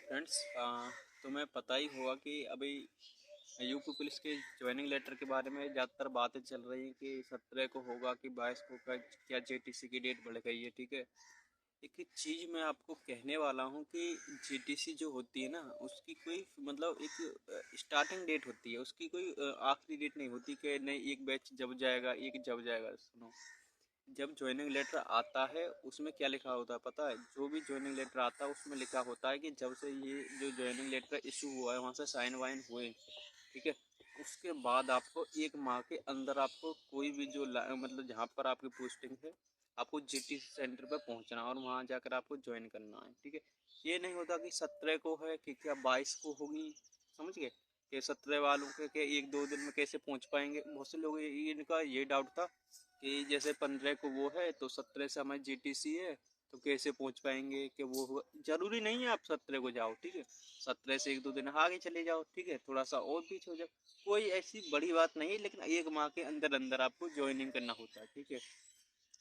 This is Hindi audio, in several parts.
फ्रेंड्स, तुम्हें पता ही होगा कि अभी यूपी पुलिस के ज्वाइनिंग लेटर के बारे में ज़्यादातर बातें चल रही हैं कि 17 को होगा कि 22 को का क्या जेटीसी की डेट बढ़ गई है। ठीक है, एक चीज़ मैं आपको कहने वाला हूँ कि जेटीसी जो होती है ना, उसकी कोई मतलब एक स्टार्टिंग डेट होती है, उसकी कोई आखिरी डेट नहीं होती कि नहीं एक बैच जब जाएगा, एक जब जाएगा। सुनो, जब ज्वाइनिंग लेटर आता है उसमें क्या लिखा होता है पता है? जो भी ज्वाइनिंग लेटर आता है उसमें लिखा होता है कि जब से ये जो ज्वाइनिंग लेटर इशू हुआ है वहाँ से साइन वाइन हुए, ठीक है, उसके बाद आपको 1 माह के अंदर आपको कोई भी जो मतलब जहाँ पर आपकी पोस्टिंग है, आपको जीटी सेंटर पर पहुँचना और वहाँ जाकर आपको ज्वाइन करना है। ठीक है, ये नहीं होता कि 17 को है कि क्या 22 को होगी। समझ गए? कि 17 वालों के 1-2 दिन में कैसे पहुँच पाएंगे। बहुत से लोग इनका ये डाउट था कि जैसे 15 को वो है तो 17 से हमारी जीटीसी है, तो कैसे पहुंच पाएंगे कि वो जरूरी नहीं है आप 17 को जाओ। ठीक है, 17 से 1-2 दिन आगे चले जाओ। ठीक है, थोड़ा सा और पीछे हो जाओ, कोई ऐसी बड़ी बात नहीं है, लेकिन 1 माह के अंदर अंदर आपको ज्वाइनिंग करना होता है। ठीक है,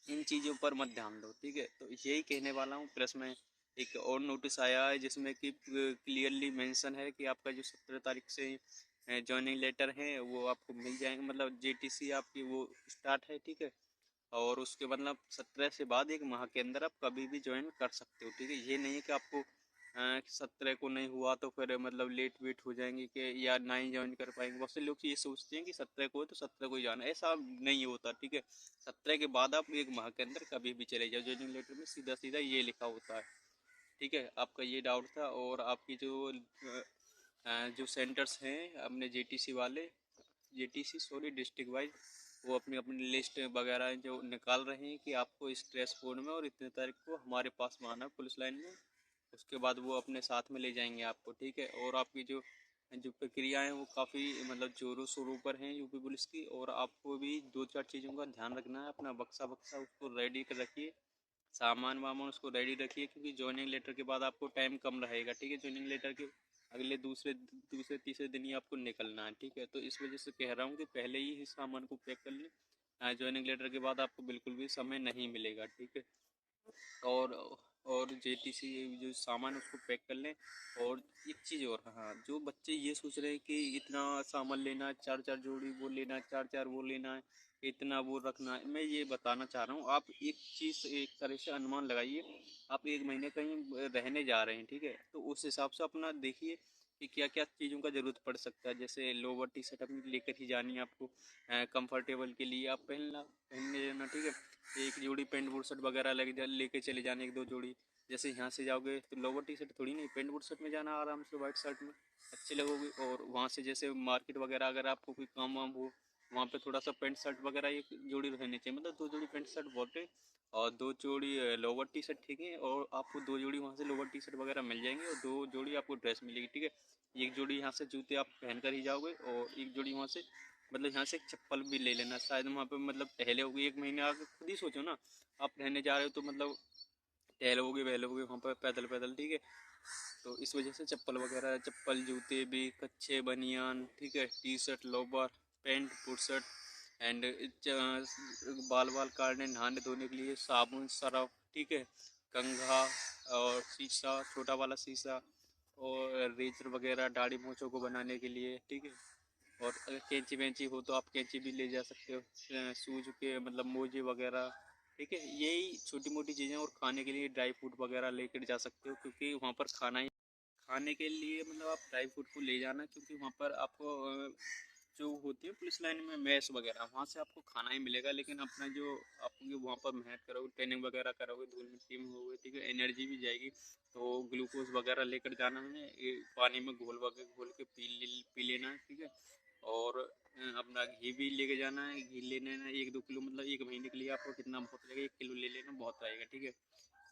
इन चीज़ों पर मत ध्यान दो। ठीक है, तो यही कहने वाला हूँ। प्लस में एक और नोटिस आया है जिसमें कि क्लियरली मेंशन है कि आपका जो 17 तारीख से ज्वाइनिंग लेटर है वो आपको मिल जाएंगे, मतलब जेटीसी आपकी वो स्टार्ट है। ठीक है, और उसके मतलब 17 से बाद 1 माह के अंदर आप कभी भी ज्वाइन कर सकते हो। ठीक है, ये नहीं है कि आपको 17 को नहीं हुआ तो फिर मतलब लेट वेट हो जाएंगे कि या ना ही ज्वाइन कर पाएंगे। बहुत से लोग ये सोचते हैं कि 17 को है तो 17 को ही जाना है, ऐसा नहीं होता। ठीक है, 17 के बाद आप 1 माह के अंदर कभी भी चले जाओ, ज्वाइनिंग लेटर में सीधा सीधा ये लिखा होता है। ठीक है, आपका ये डाउट था। और आपकी जो सेंटर्स हैं अपने जेटीसी वाले, जेटीसी सॉरी डिस्ट्रिक्ट वाइज, वो अपनी अपनी लिस्ट वगैरह जो निकाल रहे हैं कि आपको इस ड्रेस कोड में और इतने तारीख को हमारे पास में आना है पुलिस लाइन में। उसके बाद वो अपने साथ में ले जाएंगे आपको। ठीक है, और आपकी जो जो प्रक्रिया है वो काफ़ी मतलब जोरों शोरों पर हैं यूपी पुलिस की। और आपको भी 2-4 चीज़ों का ध्यान रखना है। अपना बक्सा बक्सा उसको रेडी कर रखिए, सामान वामान उसको रेडी रखिए, क्योंकि ज्वाइनिंग लेटर के बाद आपको टाइम कम रहेगा। ठीक है, ज्वाइनिंग लेटर के अगले दूसरे दूसरे तीसरे दिन ही आपको निकलना है। ठीक है, तो इस वजह से कह रहा हूँ कि पहले ही सामान को पैक कर लें। ज्वाइनिंग लेटर के बाद आपको बिल्कुल भी समय नहीं मिलेगा। ठीक है, और और जेटीसी जो सामान उसको पैक कर लें। और एक चीज़ और, हाँ, जो बच्चे ये सोच रहे हैं कि इतना सामान लेना है, 4-4 जोड़ी वो लेना है, 4-4 वो लेना है, इतना वो रखना है, मैं ये बताना चाह रहा हूँ। आप एक चीज़ एक तरह से अनुमान लगाइए। आप 1 महीने कहीं रहने जा रहे हैं, ठीक है, तो उस हिसाब से अपना देखिए कि क्या क्या चीज़ों का ज़रूरत पड़ सकता है। जैसे लोअर टी शर्ट अपनी लेकर ही जानी है आपको, कंफर्टेबल के लिए आप पहनने लेना। ठीक है, एक जोड़ी पेंट बूट शर्ट वगैरह लेके चले जाने, 1-2 जोड़ी। जैसे यहाँ से जाओगे तो लोअर टी शर्ट थोड़ी नहीं, पेंट बूट शर्ट में जाना आराम से, वाइट शर्ट में अच्छे लगोगे। और वहाँ से जैसे मार्केट वगैरह अगर आपको कोई काम वाम हो, वहाँ पे थोड़ा सा पेंट शर्ट वगैरह 1 जोड़ी रहनी चाहिए, मतलब 2 जोड़ी पेंट शर्ट बहुत है। और 2 जोड़ी लोअर टी शर्ट, ठीक है, और आपको 2 जोड़ी वहाँ से लोअर टी शर्ट वगैरह मिल जाएंगे और 2 जोड़ी आपको ड्रेस मिलेगी। ठीक है, 1 जोड़ी यहाँ से जूते आप पहन कर ही जाओगे और 1 जोड़ी वहाँ से, मतलब यहाँ से एक चप्पल भी ले लेना। शायद वहाँ पे मतलब टहलोगे 1 महीने, आगे खुद ही सोचो ना, आप रहने जा रहे हो तो मतलब टहलोगे वहलोगे वहाँ पर पैदल पैदल। ठीक है, तो इस वजह से चप्पल वगैरह, चप्पल जूते भी, कच्छे बनियान, ठीक है, T shirt lower, pant foot shirt, and बाल बाल काटने नहाने धोने के लिए साबुन सरफ, ठीक है, कंघा और शीशा, छोटा वाला शीशा, और रेजर वगैरह दाढ़ी मूँछों को बनाने के लिए। ठीक है, और अगर कैंची वैंची हो तो आप कैंची भी ले जा सकते हो, शूज के मतलब मोजे वगैरह। ठीक है, यही छोटी मोटी चीज़ें। और खाने के लिए ड्राई फ्रूट वगैरह लेकर जा सकते हो, क्योंकि वहाँ पर खाने के लिए मतलब आप ड्राई फ्रूट को ले जाना, क्योंकि वहाँ पर आपको जो होती है पुलिस लाइन में मैस वगैरह, वहाँ से आपको खाना ही मिलेगा। लेकिन अपना जो आप वहाँ पर मेहनत करोगे, ट्रेनिंग वगैरह करोगे, धूल मिट्टी में होगे, ठीक है, एनर्जी भी जाएगी। तो ग्लूकोज वगैरह लेकर जाना है, ये पानी में घोल के पी लेना है। ठीक है, और अपना घी भी लेके जाना है, घी ले लेना 1-2 किलो, मतलब 1 महीने के लिए आपको कितना बहुत रहेगा, 1 किलो ले लेना बहुत रहेगा। ठीक है,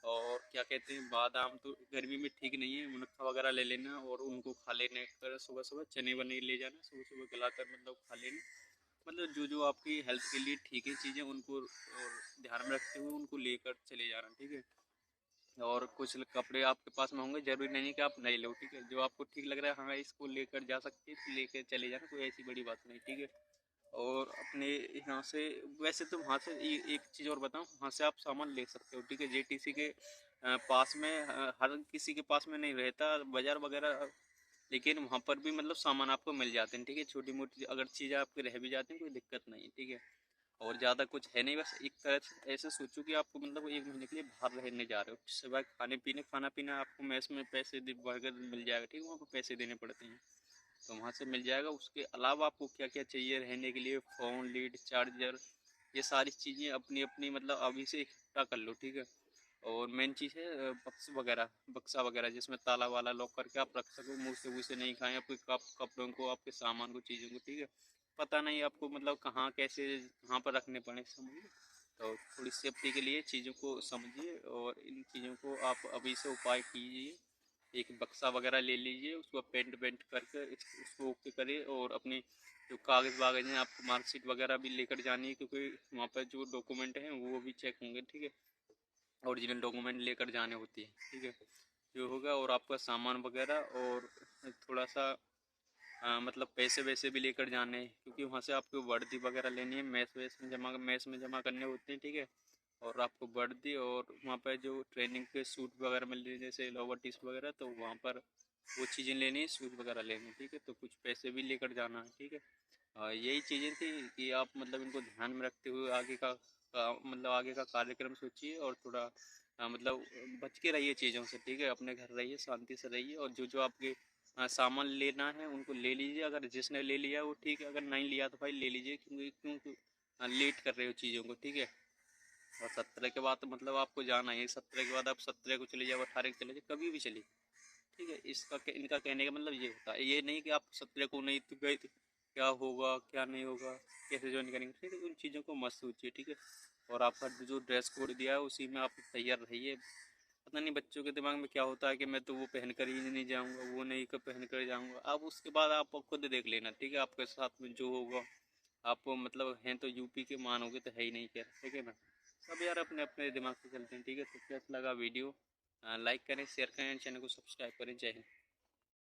और क्या कहते हैं, बादाम तो गर्मी में ठीक नहीं है, मुनक्का वगैरह ले लेना और उनको खा लेने कर सुबह सुबह, चने वने ले जाना सुबह सुबह गलाकर, मतलब खा लेना। मतलब जो जो आपकी हेल्थ के लिए ठीक है चीज़ें, उनको और ध्यान में रखते हुए उनको लेकर चले जाना। ठीक है, और कुछ कपड़े आपके पास में होंगे, जरूरी नहीं है कि आप नहीं लो। ठीक है, जो आपको ठीक लग रहा है, हाँ इसको लेकर जा सकते हैं तो लेकर चले जाना, कोई ऐसी बड़ी बात नहीं। ठीक है, और अपने यहाँ से, वैसे तो वहाँ से एक चीज़ और बताऊँ, वहाँ से आप सामान ले सकते हो। ठीक है, जेटीसी के पास में हर किसी के पास में नहीं रहता बाज़ार वगैरह, लेकिन वहाँ पर भी मतलब सामान आपको मिल जाते हैं, ठीक है। छोटी मोटी अगर चीज़ें आपके रह भी जाती हैं कोई दिक्कत नहीं है, ठीक है। और ज़्यादा कुछ है नहीं, बस एक तरह से ऐसे सोचो कि आपको मतलब 1 महीने के लिए बाहर रहने जा रहे हो, सिवाय खाने पीने खाना पीना आपको मेस में पैसे भर मिल जाएगा, ठीक है। वहाँ पर पैसे देने पड़ते हैं, तो वहाँ से मिल जाएगा। उसके अलावा आपको क्या क्या चाहिए रहने के लिए, फ़ोन, लीड, चार्जर, ये सारी चीज़ें अपनी अपनी मतलब अभी से इकट्ठा कर लो, ठीक है। और मेन चीज़ है बक्सा वगैरह जिसमें ताला वाला लॉक करके आप रख सको, मुँह से वूह से नहीं खाएं आपके कपड़ों को, आपके सामान को, चीज़ों को, ठीक है। पता नहीं आपको मतलब कहाँ कैसे कहाँ पर रखने पड़े, समझिए। तो थोड़ी सेफ्टी के लिए चीज़ों को समझिए और इन चीज़ों को आप अभी से उपाय कीजिए। एक बक्सा वगैरह ले लीजिए, उसको पेंट वेंट करके उसको ओके करिए, और अपनी जो कागज़ वागज़ हैं आपको मार्कशीट वगैरह भी लेकर जानी है, क्योंकि वहाँ पर जो डॉक्यूमेंट हैं वो भी चेक होंगे, ठीक है। ओरिजिनल डॉक्यूमेंट लेकर जाने होती है, ठीक है। जो होगा, और आपका सामान वगैरह, और थोड़ा सा मतलब पैसे वैसे भी लेकर जाने हैं, क्योंकि वहाँ से आपको वर्दी वगैरह लेनी है, मैस में जमा करने होते हैं, ठीक है। और आपको वर्दी, और वहाँ पर जो ट्रेनिंग के सूट वगैरह मिल रही है जैसे लोअर टी शर्ट वगैरह, तो वहाँ पर वो चीज़ें लेनी है, सूट वगैरह लेने हैं, ठीक है। तो कुछ पैसे भी लेकर जाना है, ठीक है। यही चीज़ें थी कि आप मतलब इनको ध्यान में रखते हुए मतलब आगे का कार्यक्रम सोचिए, और थोड़ा मतलब बच के रहिए चीज़ों से, ठीक है। अपने घर रहिए, शांति से रहिए, और जो जो आपके सामान लेना है उनको ले लीजिए। अगर जिसने ले लिया वो ठीक है, अगर नहीं लिया तो भाई ले लीजिए, क्योंकि क्यों लेट कर रहे हो चीज़ों को, ठीक है। और 17 के बाद तो मतलब आपको जाना है, 17 के बाद आप 17 को चले जाओ, 18 को चले जाओ, कभी भी चलिए, ठीक है। इनका कहने का मतलब ये होता है, ये नहीं कि आप 17 को नहीं तो गए तो क्या होगा क्या नहीं होगा, कैसे ज्वाइन करेंगे, ठीक है। उन चीज़ों को मत सोचिए, ठीक है। और आपका जो ड्रेस कोड दिया है उसी में आप तैयार रहिए। पता नहीं बच्चों के दिमाग में क्या होता है कि मैं तो वो पहन कर ही नहीं जाऊँगा, वो नहीं कर पहन कर जाऊँगा। अब उसके बाद आप खुद देख लेना, ठीक है। आपके साथ में जो होगा, आप मतलब हैं तो यूपी के, मानोगे तो है ही नहीं, क्या, ठीक है ना। सब यार अपने अपने दिमाग से चलते हैं, ठीक है। तो कैसा लगा वीडियो, लाइक करें, शेयर करें, चैनल को सब्सक्राइब करें। जय हिंद।